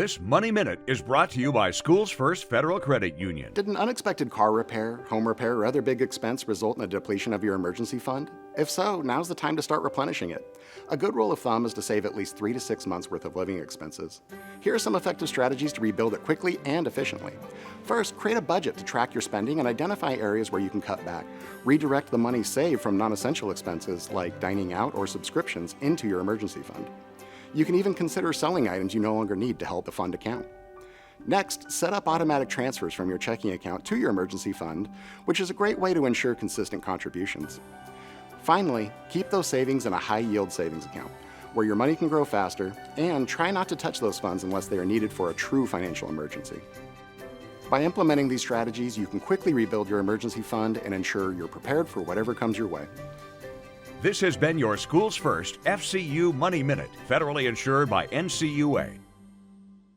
This Money Minute is brought to you by Schoolsfirst Federal Credit Union. Did an unexpected car repair, home repair, or other big expense result in a depletion of your emergency fund? If so, now's the time to start replenishing it. A good rule of thumb is to save at least 3 to 6 months worth of living expenses. Here are some effective strategies to rebuild it quickly and efficiently. First, create a budget to track your spending and identify areas where you can cut back. Redirect the money saved from non-essential expenses like dining out or subscriptions into your emergency fund. You can even consider selling items you no longer need to help the fund account. Next, set up automatic transfers from your checking account to your emergency fund, which is a great way to ensure consistent contributions. Finally, keep those savings in a high-yield savings account, where your money can grow faster, and try not to touch those funds unless they are needed for a true financial emergency. By implementing these strategies, you can quickly rebuild your emergency fund and ensure you're prepared for whatever comes your way. This has been your Schoolsfirst FCU Money Minute, federally insured by NCUA.